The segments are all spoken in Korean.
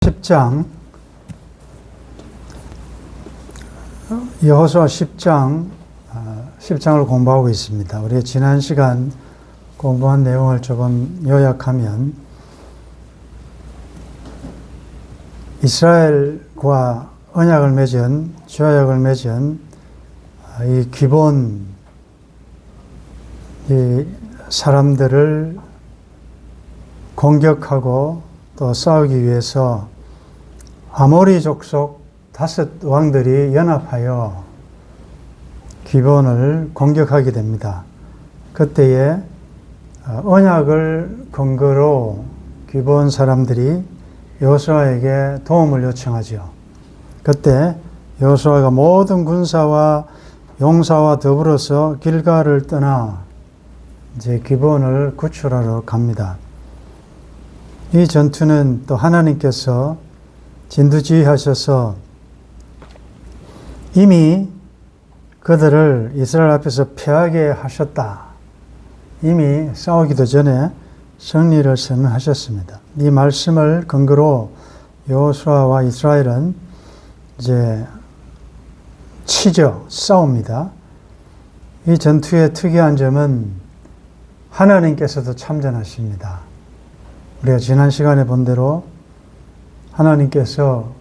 10장, 여호수아 10장을 공부하고 있습니다. 우리 지난 시간 공부한 내용을 조금 요약하면, 이스라엘과 언약을 맺은, 조약을 맺은 이 기본 이 사람들을 공격하고 또 싸우기 위해서 아모리 족속 5 왕들이 연합하여 기본을 공격하게 됩니다. 그때에 언약을 근거로 기본 사람들이 여호수아에게 도움을 요청하죠. 그때 여호수아가 모든 군사와 용사와 더불어서 길갈을 떠나 이제 기본을 구출하러 갑니다. 이 전투는 또 하나님께서 진두지휘하셔서 이미 그들을 이스라엘 앞에서 패하게 하셨다. 이미 싸우기도 전에 승리를 선언하셨습니다. 이 말씀을 근거로 여호수아와 이스라엘은 이제 싸웁니다. 이 전투의 특이한 점은 하나님께서도 참전하십니다. 우리가 지난 시간에 본 대로 하나님께서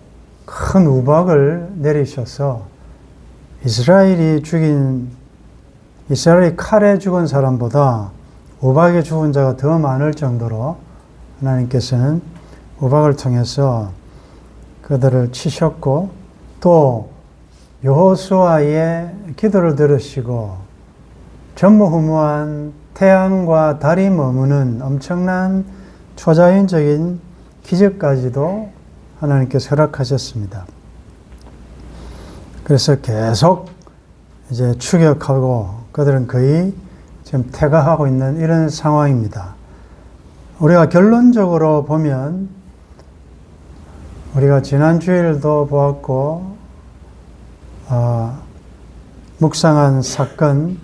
큰 우박을 내리셔서 이스라엘이 칼에 죽은 사람보다 우박에 죽은 자가 더 많을 정도로 하나님께서는 우박을 통해서 그들을 치셨고, 또 여호수아의 기도를 들으시고 전무후무한 태양과 달이 머무는 엄청난 초자연적인 기적까지도 하나님께서 허락하셨습니다. 그래서 계속 이제 추격하고 그들은 거의 지금 퇴각하고 있는 이런 상황입니다. 우리가 결론적으로 보면, 우리가 지난 주일도 보았고 묵상한 사건,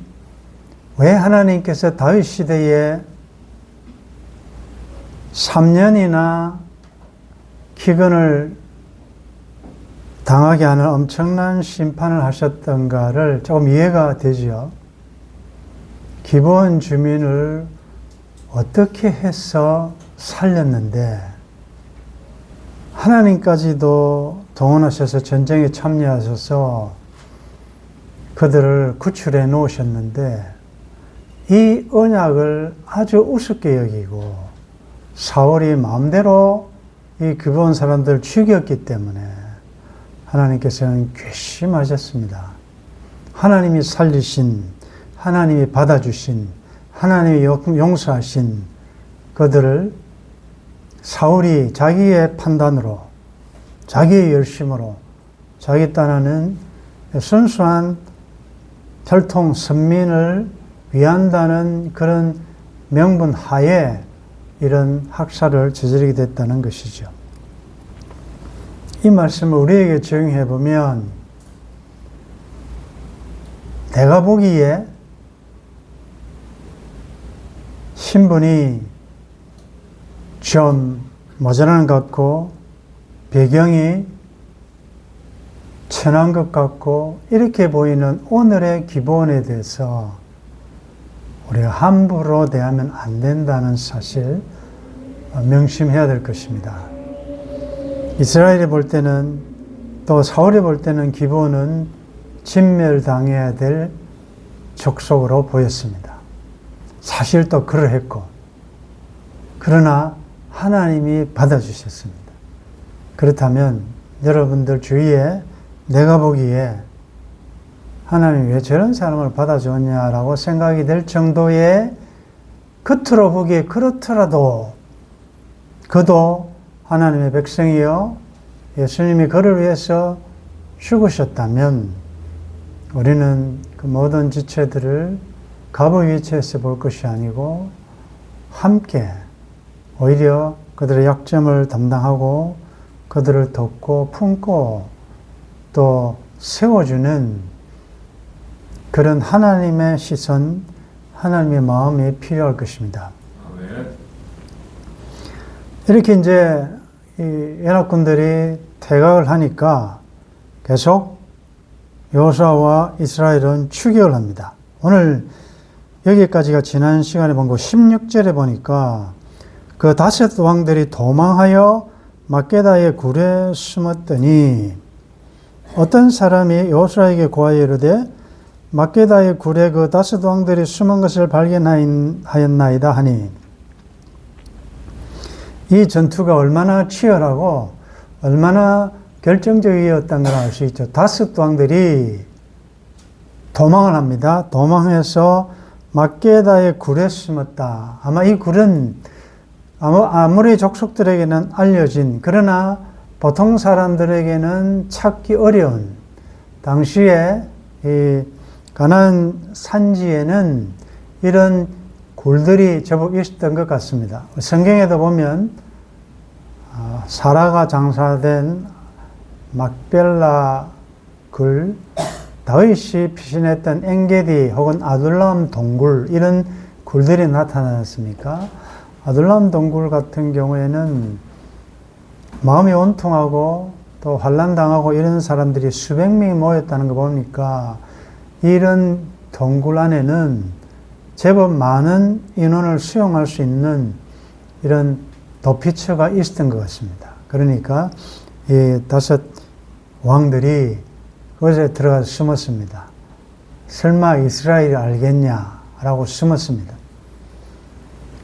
왜 하나님께서 다윗 시대에 3년이나 기근을 당하게 하는 엄청난 심판을 하셨던가를 조금 이해가 되지요. 기본 주민을 어떻게 해서 살렸는데 하나님까지도 동원하셔서 전쟁에 참여하셔서 그들을 구출해 놓으셨는데, 이 언약을 아주 우습게 여기고 사울이 마음대로 이 기본 사람들을 죽였기 때문에 하나님께서는 괘씸하셨습니다. 하나님이 살리신, 하나님이 받아주신, 하나님이 용서하신 그들을 사울이 자기의 판단으로, 자기의 열심으로, 자기 딴하는 순수한 혈통 선민을 위한다는 그런 명분 하에 이런 학살을 저지르게 됐다는 것이죠. 이 말씀을 우리에게 적용해 보면, 내가 보기에 신분이 좀 모자라는 것 같고, 배경이 천한 것 같고, 이렇게 보이는 오늘의 기본에 대해서 우리가 함부로 대하면 안 된다는 사실 명심해야 될 것입니다. 이스라엘이 볼 때는, 또 사울이 볼 때는 기본은 진멸당해야 될 족속으로 보였습니다. 사실 또 그러했고, 그러나 하나님이 받아주셨습니다. 그렇다면 여러분들 주위에 내가 보기에 하나님이 왜 저런 사람을 받아주었냐라고 생각이 될 정도의, 겉으로 보기에 그렇더라도 그도 하나님의 백성이요 예수님이 그를 위해서 죽으셨다면, 우리는 그 모든 지체들을 갑의 위치에서 볼 것이 아니고 함께 오히려 그들의 약점을 담당하고 그들을 돕고 품고 또 세워주는 그런 하나님의 시선, 하나님의 마음이 필요할 것입니다. 이렇게 이제 이 연합군들이 퇴각을 하니까 계속 여호수아와 이스라엘은 추격을 합니다. 오늘 여기까지가 지난 시간에 본 거 16절에 보니까 그 다섯 왕들이 도망하여 막게다의 굴에 숨었더니 어떤 사람이 여호수아에게 고하여 이르되 막게다의 굴에 그 다섯 왕들이 숨은 것을 발견하였나이다 하니 이 전투가 얼마나 치열하고 얼마나 결정적이었던 걸 알 수 있죠. 다섯 왕들이 도망을 합니다. 도망해서 막게다의 굴에 숨었다. 아마 이 굴은 아무리 족속들에게는 알려진, 그러나 보통 사람들에게는 찾기 어려운, 당시에 이 가나안 산지에는 이런 굴들이 제법 있었던 것 같습니다. 성경에도 보면 사라가 장사된 막벨라 굴, 다윗이 피신했던 엔게디 혹은 아둘람 동굴, 이런 굴들이 나타났습니까? 아둘람 동굴 같은 경우에는 마음이 온통하고 또 환난당하고 이런 사람들이 수백 명이 모였다는 거 보니까 이런 동굴 안에는 제법 많은 인원을 수용할 수 있는 이런 도피처가 있었던 것 같습니다. 그러니까 이 다섯 왕들이 그곳에 들어가서 숨었습니다. 설마 이스라엘이 알겠냐라고 숨었습니다.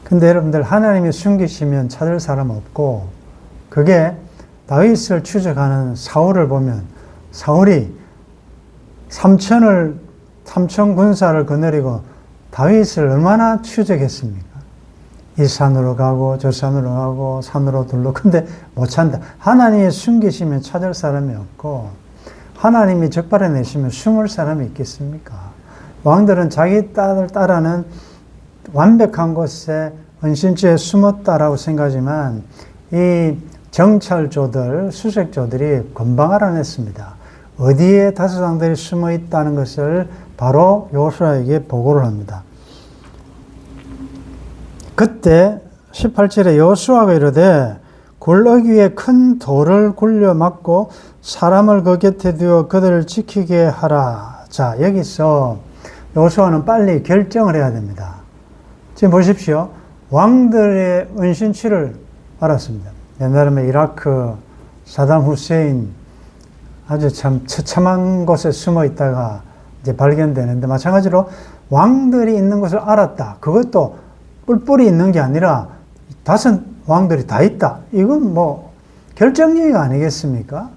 근데 여러분들, 하나님이 숨기시면 찾을 사람 없고, 그게 다윗을 추적하는 사울을 보면 사울이 삼천 군사를 거느리고 다윗을 얼마나 추적했습니까? 이 산으로 가고 저 산으로 가고 산으로 둘러. 근데 못 찾는다. 하나님이 숨기시면 찾을 사람이 없고 하나님이 적발해내시면 숨을 사람이 있겠습니까? 왕들은 자기 딸을 따라는 완벽한 곳에 은신처에 숨었다라고 생각하지만 이 정찰조들, 수색조들이 금방 알아냈습니다. 어디에 다섯 왕들이 숨어 있다는 것을 바로 여호수아에게 보고를 합니다. 그때 18절에 여호수아가 이르되 굴 어귀에 큰 돌을 굴려 막고 사람을 그 곁에 두어 그들을 지키게 하라. 자, 여기서 여호수아는 빨리 결정을 해야 됩니다. 지금 보십시오. 왕들의 은신처를 알았습니다. 옛날에 이라크 사담 후세인 아주 참 처참한 곳에 숨어 있다가 이제 발견되는데, 마찬가지로 왕들이 있는 것을 알았다. 그것도 뿔뿔이 있는 게 아니라 다섯 왕들이 다 있다. 이건 뭐 결정적이가 아니겠습니까?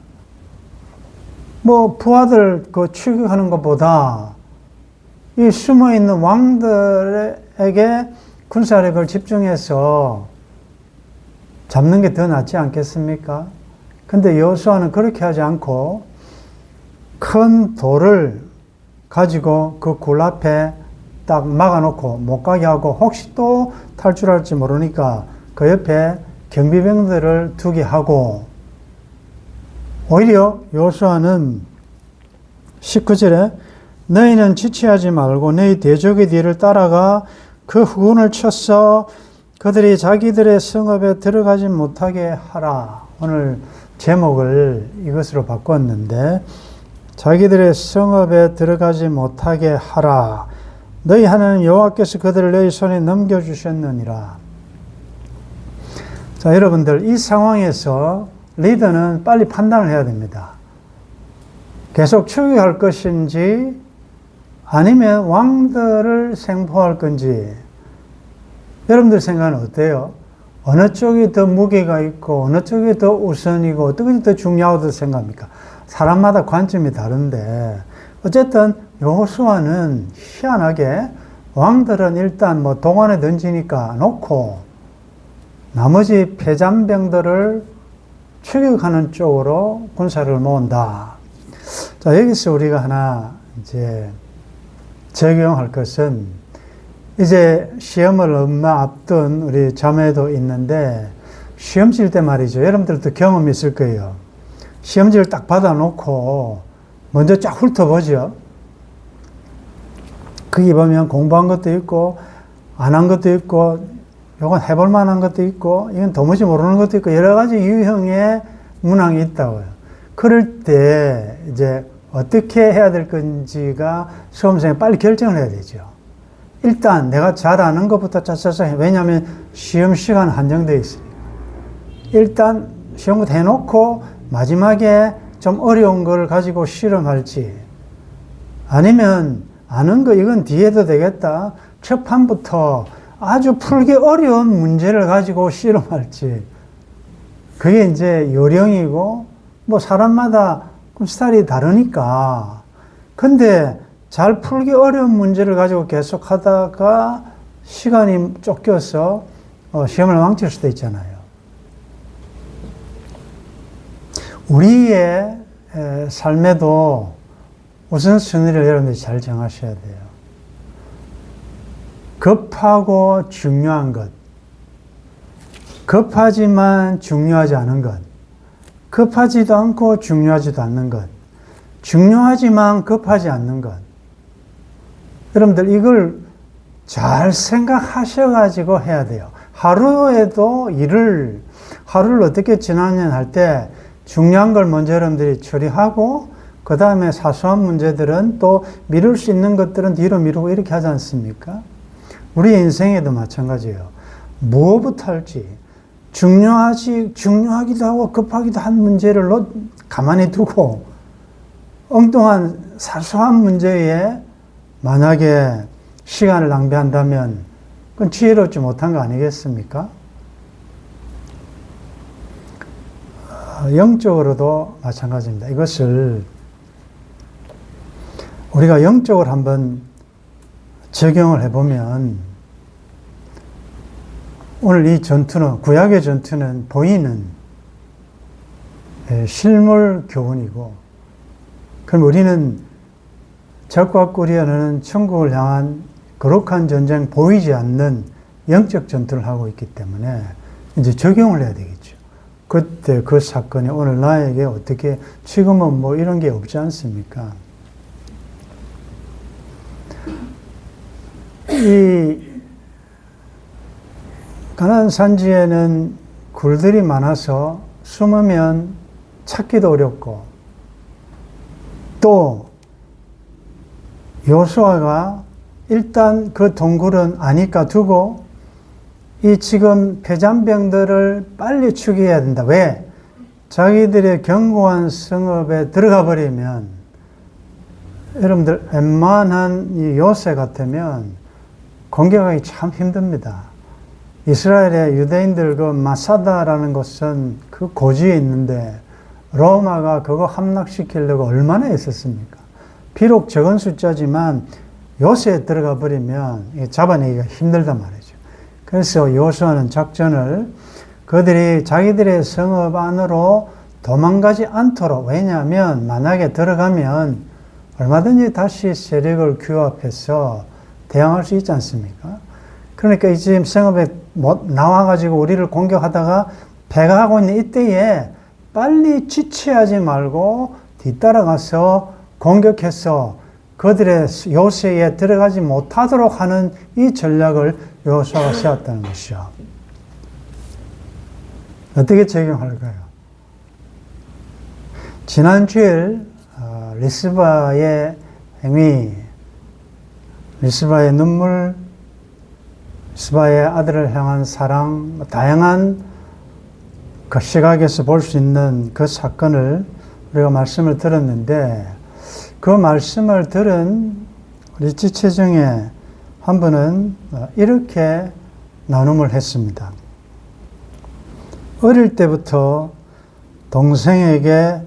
뭐 부하들 그 추격하는 것보다 이 숨어 있는 왕들에게 군사력을 집중해서 잡는 게 더 낫지 않겠습니까? 근데 여호수아는 그렇게 하지 않고 큰 돌을 가지고 그 굴 앞에 딱 막아놓고 못 가게 하고, 혹시 또 탈출할지 모르니까 그 옆에 경비병들을 두게 하고, 오히려 여호수아는 19절에 너희는 지체하지 말고 너희 대적의 뒤를 따라가 그 후군을 쳐서 그들이 자기들의 성읍에 들어가지 못하게 하라. 오늘 제목을 이것으로 바꿨는데, 자기들의 성읍에 들어가지 못하게 하라. 너희 하나님 여호와께서 그들을 너희 손에 넘겨주셨느니라. 자, 여러분들, 이 상황에서 리더는 빨리 판단을 해야 됩니다. 계속 추격할 것인지 아니면 왕들을 생포할 건지. 여러분들 생각은 어때요? 어느 쪽이 더 무게가 있고 어느 쪽이 더 우선이고 어떤 것이 더 중요하다고 생각합니까? 사람마다 관점이 다른데, 어쨌든 여호수아는 희한하게 왕들은 일단 뭐 동안에 던지니까 놓고 나머지 패잔병들을 추격하는 쪽으로 군사를 모은다. 자, 여기서 우리가 하나 이제 적용할 것은, 이제 시험을 얼마 앞둔 우리 자매도 있는데, 시험 칠 때 말이죠. 여러분들도 경험이 있을 거예요. 시험지를 딱 받아놓고 먼저 쫙 훑어보죠. 거기 보면 공부한 것도 있고 안 한 것도 있고 요건 해볼 만한 것도 있고, 이건 도무지 모르는 것도 있고, 여러 가지 유형의 문항이 있다고요. 그럴 때, 이제, 어떻게 해야 될 건지가 수험생이 빨리 결정을 해야 되죠. 일단, 내가 잘 아는 것부터 짜짜짜 해. 왜냐하면, 시험 시간 한정되어 있으니까. 일단, 시험부터 해놓고, 마지막에 좀 어려운 걸 가지고 실험할지, 아니면, 아는 거, 이건 뒤에도 되겠다. 첫 판부터 아주 풀기 어려운 문제를 가지고 실험할지. 그게 이제 요령이고, 뭐 사람마다 스타일이 다르니까. 근데 잘 풀기 어려운 문제를 가지고 계속 하다가 시간이 쫓겨서 시험을 망칠 수도 있잖아요. 우리의 삶에도 우선순위를 여러분들이 잘 정하셔야 돼요. 급하고 중요한 것, 급하지만 중요하지 않은 것, 급하지도 않고 중요하지도 않는 것, 중요하지만 급하지 않는 것. 여러분들 이걸 잘 생각하셔가지고 해야 돼요. 하루에도 하루를 어떻게 지나냐 할 때 중요한 걸 먼저 여러분들이 처리하고 그 다음에 사소한 문제들은 또 미룰 수 있는 것들은 뒤로 미루고 이렇게 하지 않습니까? 우리 인생에도 마찬가지예요. 무엇부터 할지 중요하기도 하고 급하기도 한 문제를 가만히 두고 엉뚱한 사소한 문제에 만약에 시간을 낭비한다면 그건 지혜롭지 못한 거 아니겠습니까? 영적으로도 마찬가지입니다. 이것을 우리가 영적으로 한번 적용을 해보면 오늘 이 전투는, 구약의 전투는 보이는 실물 교훈이고, 그럼 우리는 적과 꿀이라는 천국을 향한 거룩한 전쟁, 보이지 않는 영적 전투를 하고 있기 때문에 이제 적용을 해야 되겠죠. 그때 그 사건이 오늘 나에게 어떻게, 지금은 뭐 이런 게 없지 않습니까? 이 가나안 산지에는 굴들이 많아서 숨으면 찾기도 어렵고, 또 여호수아가 일단 그 동굴은 아니까 두고 이 지금 패잔병들을 빨리 추기해야 된다. 왜? 자기들의 견고한 성읍에 들어가 버리면, 여러분들 웬만한 이 요새 같으면 공격하기 참 힘듭니다. 이스라엘의 유대인들 그 마사다라는 곳은 그 고지에 있는데 로마가 그거 함락시키려고 얼마나 애썼습니까? 비록 적은 숫자지만 요새에 들어가 버리면 잡아내기가 힘들단 말이죠. 그래서 여호수아는 작전을 그들이 자기들의 성읍 안으로 도망가지 않도록, 왜냐하면 만약에 들어가면 얼마든지 다시 세력을 규합해서 대항할 수 있지 않습니까? 그러니까 이 지금 성읍에 나와가지고 우리를 공격하다가 배가 하고 있는 이때에 빨리 지체하지 말고 뒤따라가서 공격해서 그들의 요새에 들어가지 못하도록 하는 이 전략을 여호수아가 세웠다는 것이죠. 어떻게 적용할까요? 지난 주일 리스바의 행위, 리스바의 눈물, 리스바의 아들을 향한 사랑, 다양한 그 시각에서 볼 수 있는 그 사건을 우리가 말씀을 들었는데, 그 말씀을 들은 우리 지체 중에 한 분은 이렇게 나눔을 했습니다. 어릴 때부터 동생에게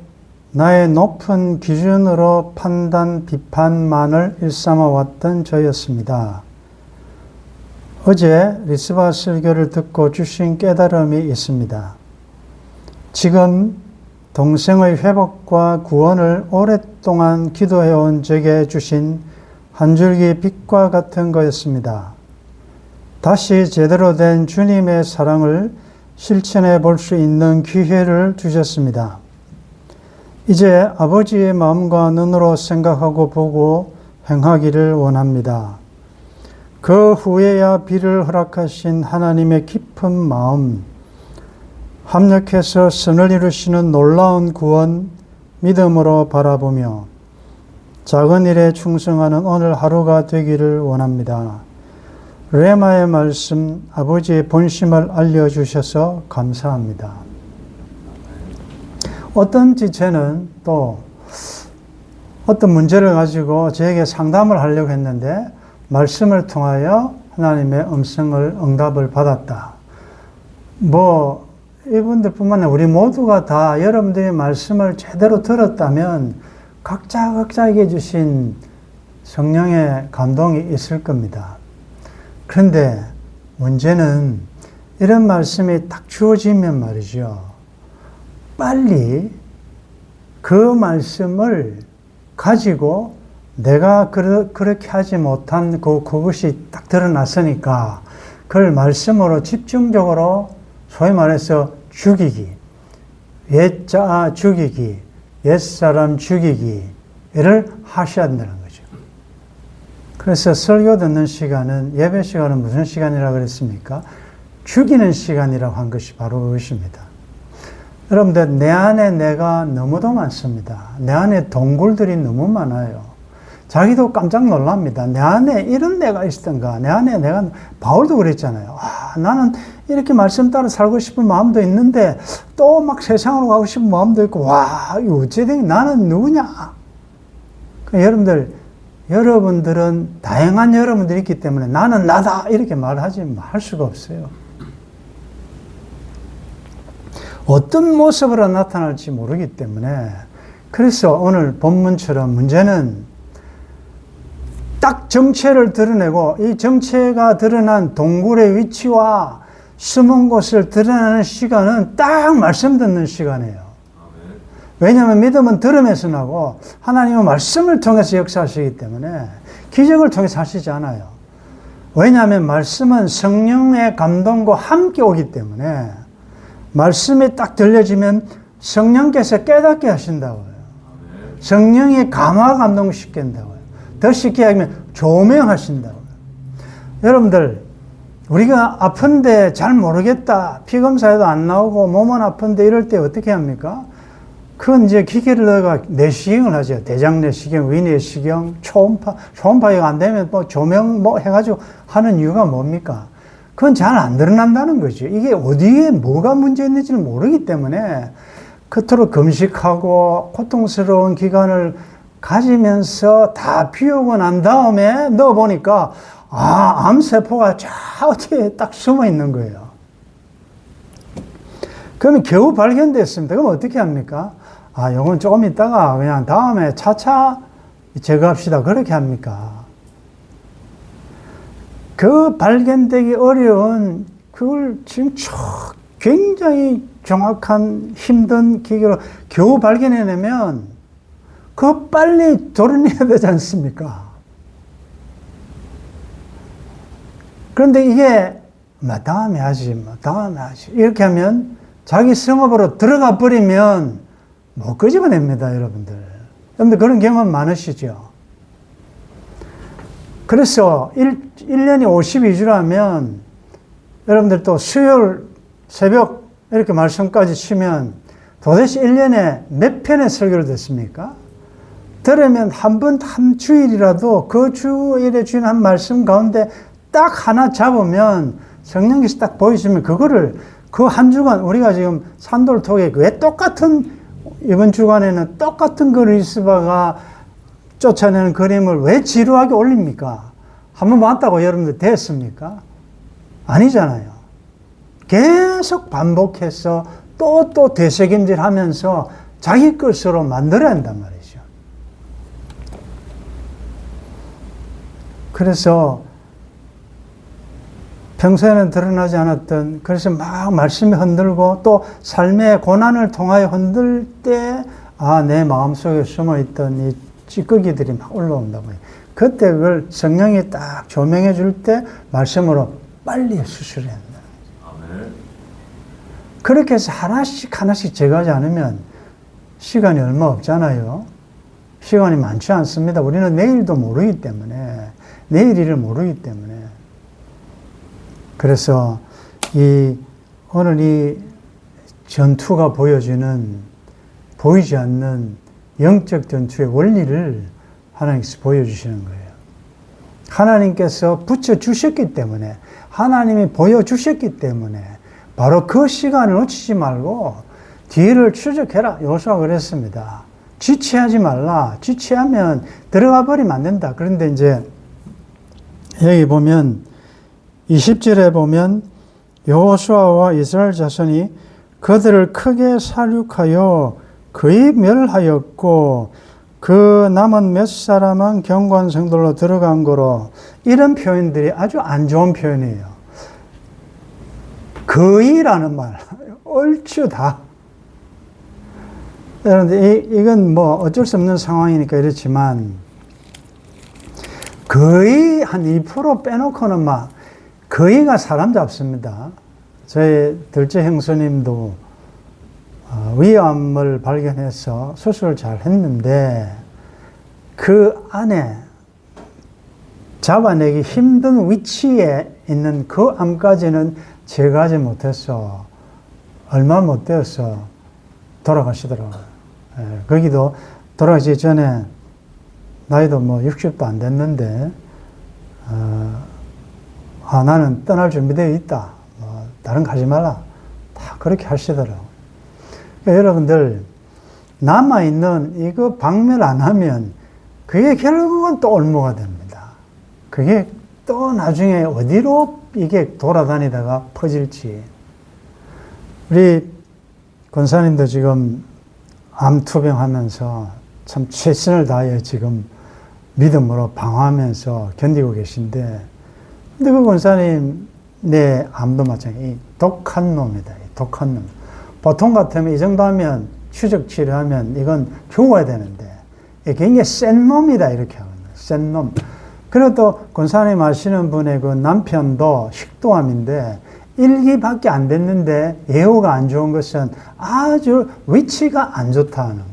나의 높은 기준으로 판단, 비판만을 일삼아 왔던 저였습니다. 어제 리스바 설교를 듣고 주신 깨달음이 있습니다. 지금 동생의 회복과 구원을 오랫동안 기도해온 제게 주신 한 줄기 빛과 같은 거였습니다. 다시 제대로 된 주님의 사랑을 실천해 볼 수 있는 기회를 주셨습니다. 이제 아버지의 마음과 눈으로 생각하고 보고 행하기를 원합니다. 그 후에야 비를 허락하신 하나님의 깊은 마음, 합력해서 선을 이루시는 놀라운 구원 믿음으로 바라보며 작은 일에 충성하는 오늘 하루가 되기를 원합니다. 레마의 말씀, 아버지의 본심을 알려주셔서 감사합니다. 어떤 지체는 또 어떤 문제를 가지고 저에게 상담을 하려고 했는데 말씀을 통하여 하나님의 응답을 받았다. 이분들뿐만 아니라 우리 모두가 다 여러분들이 말씀을 제대로 들었다면 각자에게 주신 성령의 감동이 있을 겁니다. 그런데 문제는 이런 말씀이 딱 주어지면 말이죠. 빨리 그 말씀을 가지고 내가 그렇게 하지 못한 그것이 딱 드러났으니까 그걸 말씀으로 집중적으로 소위 말해서 죽이기, 옛자 죽이기, 옛사람 죽이기를 하셔야 된다는 거죠. 그래서 설교 듣는 시간은, 예배 시간은 무슨 시간이라고 그랬습니까? 죽이는 시간이라고 한 것이 바로 그것입니다. 여러분들, 내 안에 내가 너무도 많습니다. 내 안에 동굴들이 너무 많아요. 자기도 깜짝 놀랍니다. 내 안에 이런 내가 있었던가. 내 안에 바울도 그랬잖아요. 나는 이렇게 말씀 따라 살고 싶은 마음도 있는데 또 막 세상으로 가고 싶은 마음도 있고, 이거 어찌된 나는 누구냐? 여러분들은 다양한 여러분들이 있기 때문에 나는 나다 이렇게 할 수가 없어요. 어떤 모습으로 나타날지 모르기 때문에, 그래서 오늘 본문처럼 문제는 딱 정체를 드러내고 이 정체가 드러난 동굴의 위치와 숨은 곳을 드러내는 시간은 딱 말씀 듣는 시간이에요. 왜냐하면 믿음은 들음에서 나고 하나님은 말씀을 통해서 역사하시기 때문에 기적을 통해서 하시지 않아요. 왜냐하면 말씀은 성령의 감동과 함께 오기 때문에 말씀이 딱 들려지면 성령께서 깨닫게 하신다고요. 성령이 감화 감동시킨다고요. 더 쉽게 하면 조명하신다고요. 여러분들, 우리가 아픈데 잘 모르겠다, 피검사에도 안 나오고 몸은 아픈데 이럴 때 어떻게 합니까? 그건 이제 기계를 넣어가 내시경을 하죠. 대장 내시경, 위 내시경, 초음파가 안 되면 조명 해가지고 하는 이유가 뭡니까? 그건 잘 안 드러난다는 거죠. 이게 어디에 뭐가 문제 있는지를 모르기 때문에 그토록 금식하고 고통스러운 기간을 가지면서 다 비우고 난 다음에 넣어보니까 암세포가 어디에 딱 숨어 있는 거예요. 그러면 겨우 발견됐습니다. 그럼 어떻게 합니까? 요건 조금 있다가 그냥 다음에 차차 제거합시다. 그렇게 합니까? 그 발견되기 어려운 그걸 지금 굉장히 정확한 힘든 기계로 겨우 발견해내면 그거 빨리 도려내야 되지 않습니까? 그런데 이게 다음에 하지 이렇게 하면 자기 성업으로 들어가 버리면 못 끄집어냅니다. 여러분들 그런 경험 많으시죠? 그래서 1년이 52주라면 여러분들 또 수요일 새벽 이렇게 말씀까지 치면 도대체 1년에 몇 편의 설교를 듣습니까? 들으면 한 주일이라도 그 주일에 주인 한 말씀 가운데 딱 하나 잡으면 성령께서 딱 보여주면 그거를 그 한 주간 우리가 지금 산돌톡에 왜 똑같은 이번 주간에는 똑같은 그 리스바가 쫓아내는 그림을 왜 지루하게 올립니까? 한번 봤다고 여러분들 됐습니까? 아니잖아요. 계속 반복해서 또 되새김질 하면서 자기 것으로 만들어야 한단 말이죠. 그래서 평소에는 드러나지 않았던, 그래서 막 말씀이 흔들고 또 삶의 고난을 통하여 흔들 때 내 마음속에 숨어있던 이 찌꺼기들이 막 올라온다고 해요. 그때 그걸 성령이 딱 조명해 줄 때 말씀으로 빨리 수술해야 한다. 그렇게 해서 하나씩 제거하지 않으면 시간이 얼마 없잖아요. 시간이 많지 않습니다. 우리는 내일도 모르기 때문에, 내일 일을 모르기 때문에. 그래서 오늘 이 전투가 보이지 않는 영적 전투의 원리를 하나님께서 보여주시는 거예요. 하나님께서 붙여주셨기 때문에, 하나님이 보여주셨기 때문에 바로 그 시간을 놓치지 말고 뒤를 추적해라. 여호수아가 그랬습니다. 지체하지 말라. 지체하면 들어가 버리면 안 된다. 그런데 이제 여기 보면 20절에 보면 여호수아와 이스라엘 자손이 그들을 크게 살육하여 거의 멸하였고 그 남은 몇 사람은 견고한 성들로 들어간 거로, 이런 표현들이 아주 안 좋은 표현이에요. 거의라는 말, 얼추 다. 그런데 이건 뭐 어쩔 수 없는 상황이니까 이렇지만 거의 한 2% 빼놓고는 막 거의가 사람 잡습니다. 저희 둘째 형수님도 위암을 발견해서 수술을 잘 했는데 그 안에 잡아내기 힘든 위치에 있는 그 암까지는 제거하지 못해서 얼마 못 되어서 돌아가시더라고요. 거기도 돌아가시기 전에 나이도 뭐 60도 안 됐는데 나는 떠날 준비되어 있다. 다른 거 하지 말라. 다 그렇게 하시더라고요. 그러니까 여러분들 남아있는 이거 박멸 안 하면 그게 결국은 또 올무가 됩니다. 그게 또 나중에 어디로 이게 돌아다니다가 퍼질지. 우리 권사님도 지금 암투병 하면서 참 최선을 다해 지금 믿음으로 방어하면서 견디고 계신데, 근데 그 권사님 내 암도 마찬가지. 독한 놈이다. 독한 놈. 보통 같으면 이 정도 하면 추적 치료하면 이건 죽어야 되는데 굉장히 센 놈이다 이렇게 하거든요. 센 놈. 그리고 또 권사님 아시는 분의 그 남편도 식도암인데 1기밖에 안 됐는데 예후가 안 좋은 것은 아주 위치가 안 좋다는 거죠.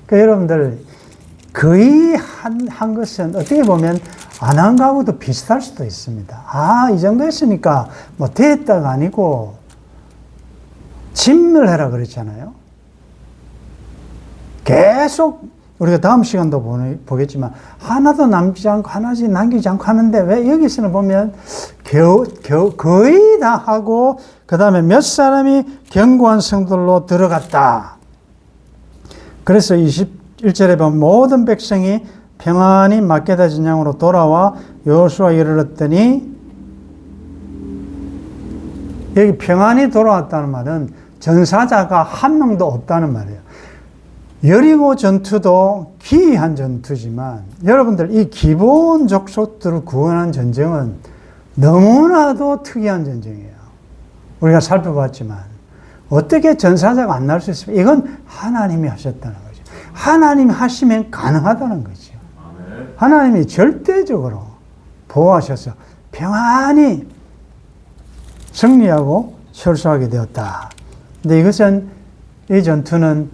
그러니까 여러분들 거의 한 것은 어떻게 보면 안 한 거하고도 비슷할 수도 있습니다. 이 정도 했으니까 뭐 됐다가 아니고 진멸해라 그랬잖아요. 계속 우리가 다음 시간도 보겠지만 하나도 남지 않고 하나씩 남기지 않고 하는데 왜 여기서는 보면 거의 다 하고 그 다음에 몇 사람이 견고한 성들로 들어갔다. 그래서 21절에 보면 모든 백성이 평안히 막게다 진영으로 돌아와 여호수아 이르렀더니, 여기 평안히 돌아왔다는 말은 전사자가 한 명도 없다는 말이에요. 여리고 전투도 기이한 전투지만 여러분들 이 기본 족속들을 구원한 전쟁은 너무나도 특이한 전쟁이에요. 우리가 살펴봤지만 어떻게 전사자가 안 날 수 있습니까? 이건 하나님이 하셨다는 거죠. 하나님이 하시면 가능하다는 거죠. 하나님이 절대적으로 보호하셔서 평안히 승리하고 철수하게 되었다. 근데 이것은, 이 전투는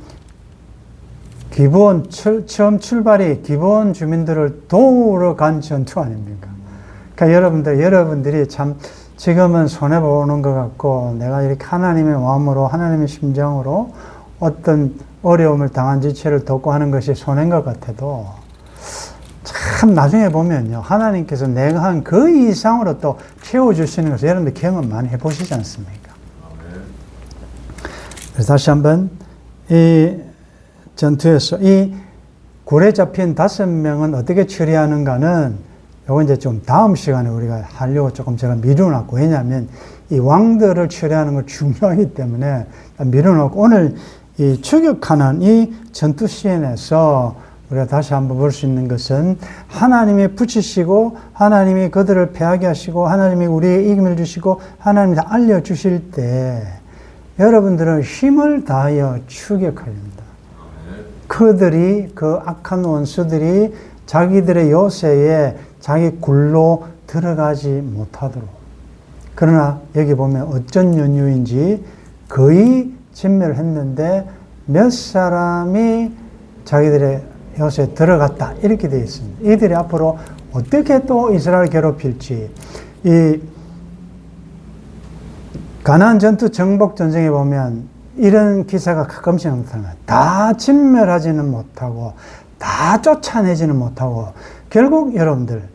처음 출발이 기본 주민들을 도우러 간 전투 아닙니까? 그러니까 여러분들이 참 지금은 손해보는 것 같고 내가 이렇게 하나님의 마음으로 하나님의 심정으로 어떤 어려움을 당한 지체를 돕고 하는 것이 손해인 것 같아도 참 나중에 보면요, 하나님께서 내가 한 그 이상으로 또 채워주시는 것을 여러분들 경험 많이 해보시지 않습니까? 그래서 다시 한번 이 전투에서 이 굴에 잡힌 5명은 어떻게 처리하는가는 요거 이제 좀 다음 시간에 우리가 하려고 조금 제가 미뤄놨고, 왜냐하면 이 왕들을 처리하는 건 중요하기 때문에 미뤄놓고 오늘 이 추격하는 이 전투 시즌에서 우리가 다시 한번 볼 수 있는 것은 하나님이 붙이시고 하나님이 그들을 패하게 하시고 하나님이 우리의 이김을 주시고 하나님이 다 알려주실 때 여러분들은 힘을 다하여 추격합니다. 그들이, 그 악한 원수들이 자기들의 요새에 자기 굴로 들어가지 못하도록. 그러나 여기 보면 어쩐 연유인지 거의 진멸했는데 몇 사람이 자기들의 요새에 들어갔다. 이렇게 되어 있습니다. 이들이 앞으로 어떻게 또 이스라엘 괴롭힐지. 이 가나안 전투 정복 전쟁에 보면 이런 기사가 가끔씩 나타나요. 다 진멸하지는 못하고 다 쫓아내지는 못하고 결국 여러분들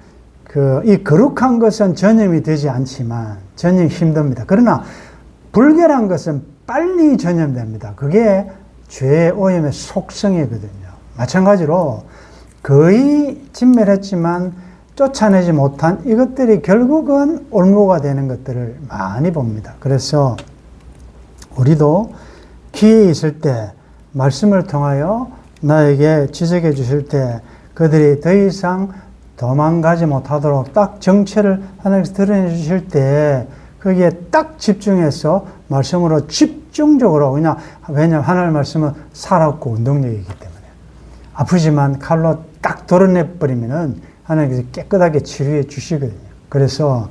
이 거룩한 것은 전염이 되지 않지만 전염이 힘듭니다. 그러나 불결한 것은 빨리 전염됩니다. 그게 죄의 오염의 속성이거든요. 마찬가지로 거의 진멸했지만 쫓아내지 못한 이것들이 결국은 올무가 되는 것들을 많이 봅니다. 그래서 우리도 기회 있을 때 말씀을 통하여 나에게 지적해 주실 때 그들이 더 이상 도망가지 못하도록 딱 정체를 하나님께서 드러내 주실 때 거기에 딱 집중해서 말씀으로 집중적으로 왜냐하면 하나님의 말씀은 살았고 운동력이기 때문에 아프지만 칼로 딱 도려내버리면은 하나님께서 깨끗하게 치료해 주시거든요. 그래서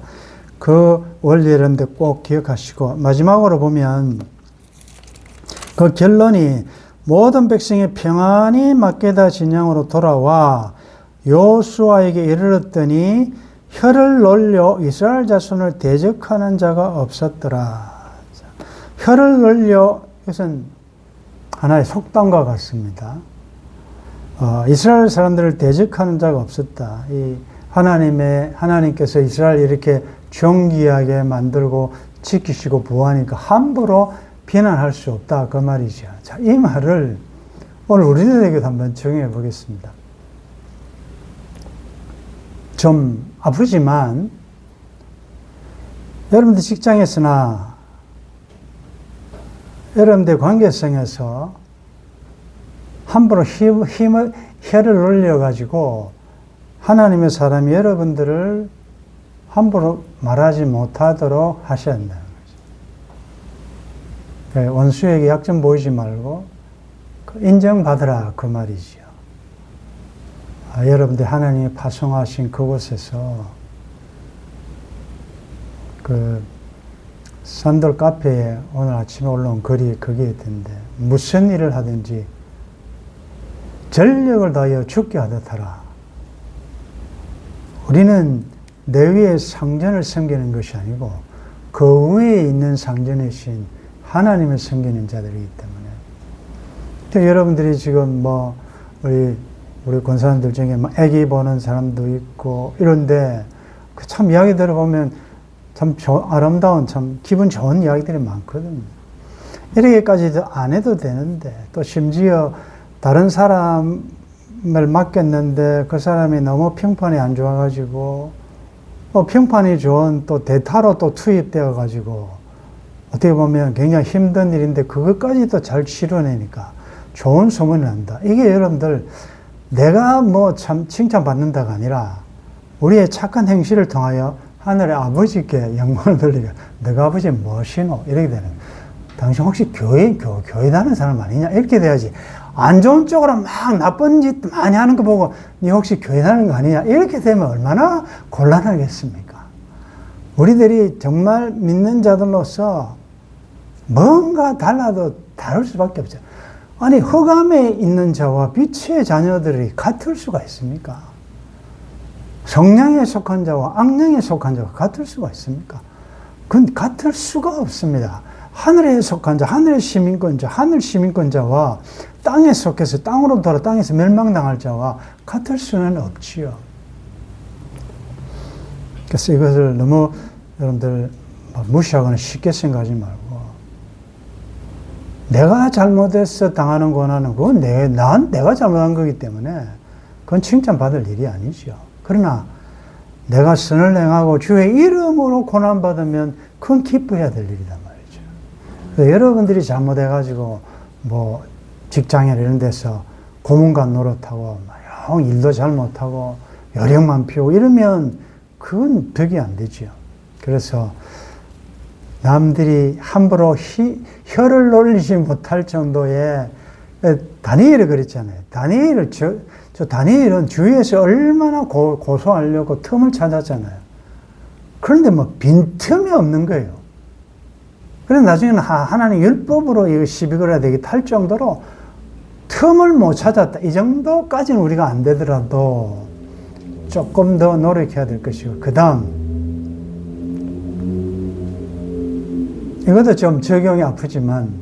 그 원리 여러분들 꼭 기억하시고 마지막으로 보면 그 결론이 모든 백성이 평안히 막게다 진영으로 돌아와 여호수아에게 이르렀더니 혀를 놀려 이스라엘 자손을 대적하는 자가 없었더라. 혀를 놀려 이것은 하나의 속담과 같습니다. 이스라엘 사람들을 대적하는 자가 없었다. 이 하나님께서 이스라엘 이렇게 존귀하게 만들고 지키시고 보호하니까 함부로 비난할 수 없다. 그 말이죠. 자, 이 말을 오늘 우리들에게도 한번 적용해 보겠습니다. 좀 아프지만 여러분들 직장에서나 여러분들 관계성에서 함부로 혀를 올려가지고 하나님의 사람이 여러분들을 함부로 말하지 못하도록 하셔야 한다는 거죠. 원수에게 약점 보이지 말고 인정받으라 그 말이죠. 여러분들 하나님이 파송하신 그곳에서 산돌 카페에 오늘 아침에 올라온 글이 그게 있던데 무슨 일을 하든지 전력을 다하여 죽게 하듯 하라. 우리는 내 위에 상전을 섬기는 것이 아니고 그 위에 있는 상전이신 하나님을 섬기는 자들이기 때문에 여러분들이 지금 우리 권사님들 중에 애기 보는 사람도 있고 이런데 참 이야기 들어보면 참 아름다운 참 기분 좋은 이야기들이 많거든요. 이렇게까지도 안 해도 되는데 또 심지어 다른 사람을 맡겼는데 그 사람이 너무 평판이 안 좋아가지고 평판이 좋은 또 대타로 또 투입되어 가지고 어떻게 보면 굉장히 힘든 일인데 그것까지도 잘 치러내니까 좋은 소문이 난다. 이게 여러분들 내가 참 칭찬받는다가 아니라 우리의 착한 행실을 통하여 하늘의 아버지께 영광을 돌리고 너가 아버지 무엇이노? 이렇게 되는 당신 혹시 교회 다니는 사람 아니냐? 이렇게 돼야지. 안 좋은 쪽으로 막 나쁜 짓 많이 하는 거 보고 네 혹시 교회 다니는 거 아니냐? 이렇게 되면 얼마나 곤란하겠습니까? 우리들이 정말 믿는 자들로서 뭔가 달라도 다를 수밖에 없죠. 아니 흑암에 있는 자와 빛의 자녀들이 같을 수가 있습니까? 성령에 속한 자와 악령에 속한 자가 같을 수가 있습니까? 그건 같을 수가 없습니다. 하늘에 속한 자, 하늘의 시민권자, 하늘 시민권자와 땅에 속해서 땅으로 돌아 땅에서 멸망당할 자와 같을 수는 없지요. 그래서 이것을 너무 여러분들 무시하거나 쉽게 생각하지 말고 내가 잘못해서 당하는 고난은 그건 내가 잘못한 거기 때문에 그건 칭찬받을 일이 아니죠. 그러나 내가 선을 행하고 주의 이름으로 고난받으면 그건 기뻐해야 될 일이란 말이죠. 그래서 여러분들이 잘못해가지고 직장이나 이런 데서 고문관 노릇하고 영 일도 잘못하고 요령만 피우고 이러면 그건 덕이 안 되죠. 그래서 남들이 함부로 혀를 놀리지 못할 정도의 다니엘이 그랬잖아요. 다니엘은 주위에서 얼마나 고소하려고 틈을 찾았잖아요. 그런데 빈틈이 없는 거예요. 그래서 나중에는 하나님 율법으로 이거 시비거려야 되게 할 정도로 틈을 못 찾았다. 이 정도까지는 우리가 안 되더라도 조금 더 노력해야 될 것이고, 그 다음 이것도 좀 적용이 아프지만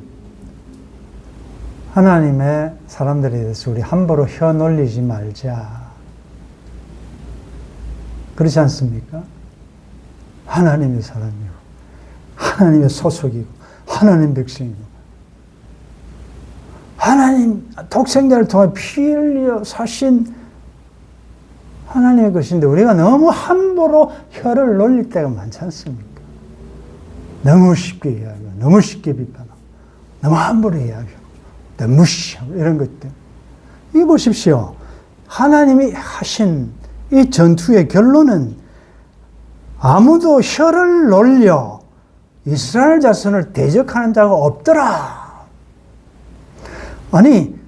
하나님의 사람들에 대해서 우리 함부로 혀 놀리지 말자. 그렇지 않습니까? 하나님의 사람이고 하나님의 소속이고 하나님 백성이고 하나님 독생자를 통해 피 흘려 사신 하나님의 것인데 우리가 너무 함부로 혀를 놀릴 때가 많지 않습니까? 너무 쉽게 이야기하고 너무 쉽게 비판하고 너무 함부로 이야기하고 너무 무시하고 이런 것들. 이거 보십시오. 하나님이 하신 이 전투의 결론은 아무도 혀를 놀려 이스라엘 자손을 대적하는 자가 없더라. 아니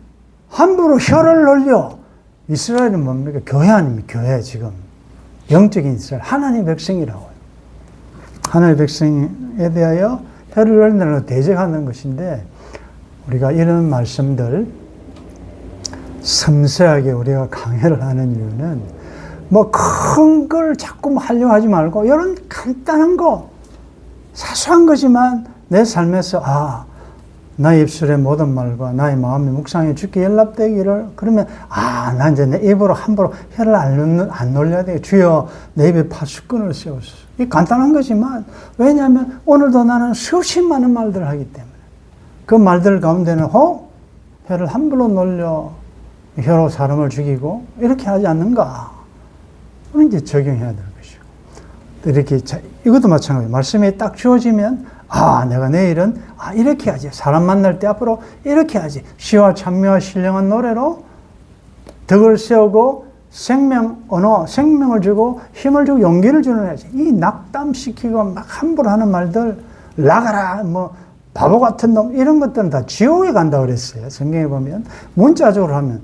함부로 혀를 놀려 이스라엘은 뭡니까? 교회 아닙니까? 교회 지금 영적인 이스라엘 하나님의 백성이라고요. 하나님의 백성에 대하여 혀를 놀리는 대적하는 것인데 우리가 이런 말씀들 섬세하게 우리가 강해를 하는 이유는 뭐 큰 걸 자꾸 하려고 하지 말고 이런 간단한 거 사소한 거지만 내 삶에서 나의 입술의 모든 말과 나의 마음이 묵상에 주께 연락되기를 그러면 나 이제 내 입으로 함부로 혀를 안 놀려야 돼. 주여 내 입에 파수꾼을 세우소서. 이 간단한 거지만 왜냐하면 오늘도 나는 수없이 많은 말들을 하기 때문에 그 말들 가운데는 혀를 함부로 놀려 혀로 사람을 죽이고 이렇게 하지 않는가? 그럼 이제 적용해야 될 것이고 이렇게 이것도 마찬가지예요. 말씀이 딱 주어지면 내가 내일은 이렇게 하지. 사람 만날 때 앞으로 이렇게 하지. 시와 찬미와 신령한 노래로 덕을 세우고 생명을 주고 힘을 주고 용기를 주는 하지. 이 낙담시키고 막 함부로 하는 말들 나가라 뭐 바보 같은 놈 이런 것들은 다 지옥에 간다 그랬어요. 성경에 보면 문자적으로 하면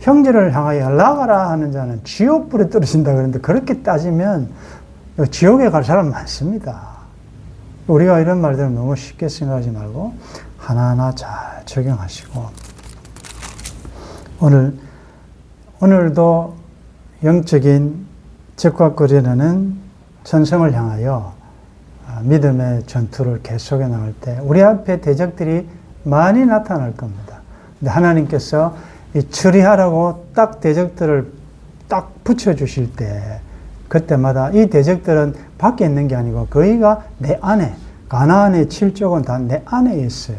형제를 향하여 나가라 하는 자는 지옥불에 떨어진다 그러는데 그렇게 따지면 지옥에 갈 사람 많습니다. 우리가 이런 말들은 너무 쉽게 생각하지 말고 하나하나 잘 적용하시고 오늘도 영적인 적과 거리는 천성을 향하여 믿음의 전투를 계속해 나갈 때 우리 앞에 대적들이 많이 나타날 겁니다. 근데 하나님께서 이 처리하라고 딱 대적들을 딱 붙여주실 때 그때마다 이 대적들은 밖에 있는 게 아니고 거의가 내 안에 가나안의 7족은 다 내 안에 있어요.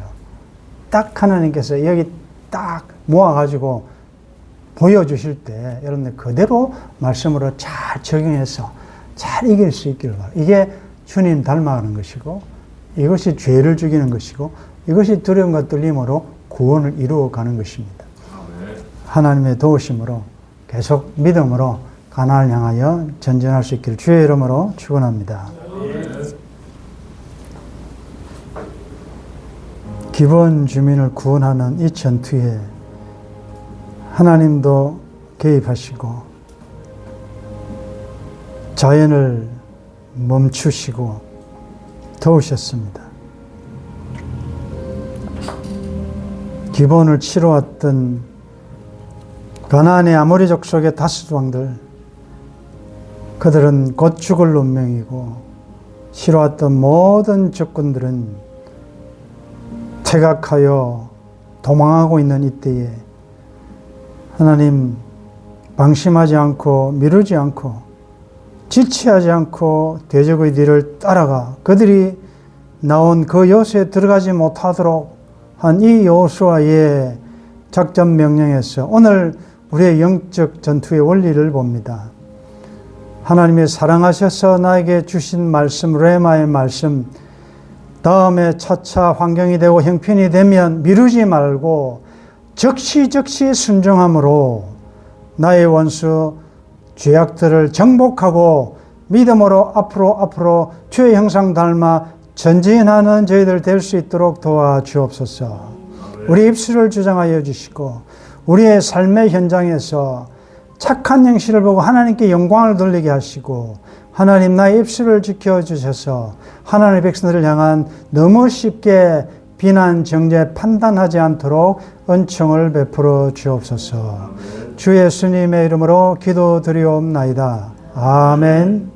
딱 하나님께서 여기 딱 모아가지고 보여주실 때 여러분들 그대로 말씀으로 잘 적용해서 잘 이길 수 있기를 바랍니다. 이게 주님 닮아가는 것이고 이것이 죄를 죽이는 것이고 이것이 두려움과 떨림으로 구원을 이루어가는 것입니다. 하나님의 도우심으로 계속 믿음으로 가나안을 향하여 전진할 수 있기를 주의 이름으로 축원합니다. 기본 주민을 구원하는 이 전투에 하나님도 개입하시고 자연을 멈추시고 도우셨습니다. 기본을 치러왔던 가나안의 아모리 족속의 다섯 왕들 그들은 곧 죽을 운명이고 치러왔던 모든 적군들은 퇴각하여 도망하고 있는 이때에 하나님 방심하지 않고 미루지 않고 지체하지 않고 대적의 뒤를 따라가 그들이 나온 그 요새에 들어가지 못하도록 한 이 여호수아의 작전 명령에서 오늘 우리의 영적 전투의 원리를 봅니다. 하나님이 사랑하셔서 나에게 주신 말씀, 레마의 말씀, 다음에 차차 환경이 되고 형편이 되면 미루지 말고 즉시 순종함으로 나의 원수 죄악들을 정복하고 믿음으로 앞으로 주의 형상 닮아 전진하는 저희들 될 수 있도록 도와주옵소서. 우리 입술을 주장하여 주시고 우리의 삶의 현장에서 착한 행실을 보고 하나님께 영광을 돌리게 하시고 하나님 나의 입술을 지켜주셔서 하나님의 백성들을 향한 너무 쉽게 비난, 정죄, 판단하지 않도록 은총을 베풀어 주옵소서. 주 예수님의 이름으로 기도드리옵나이다. 아멘.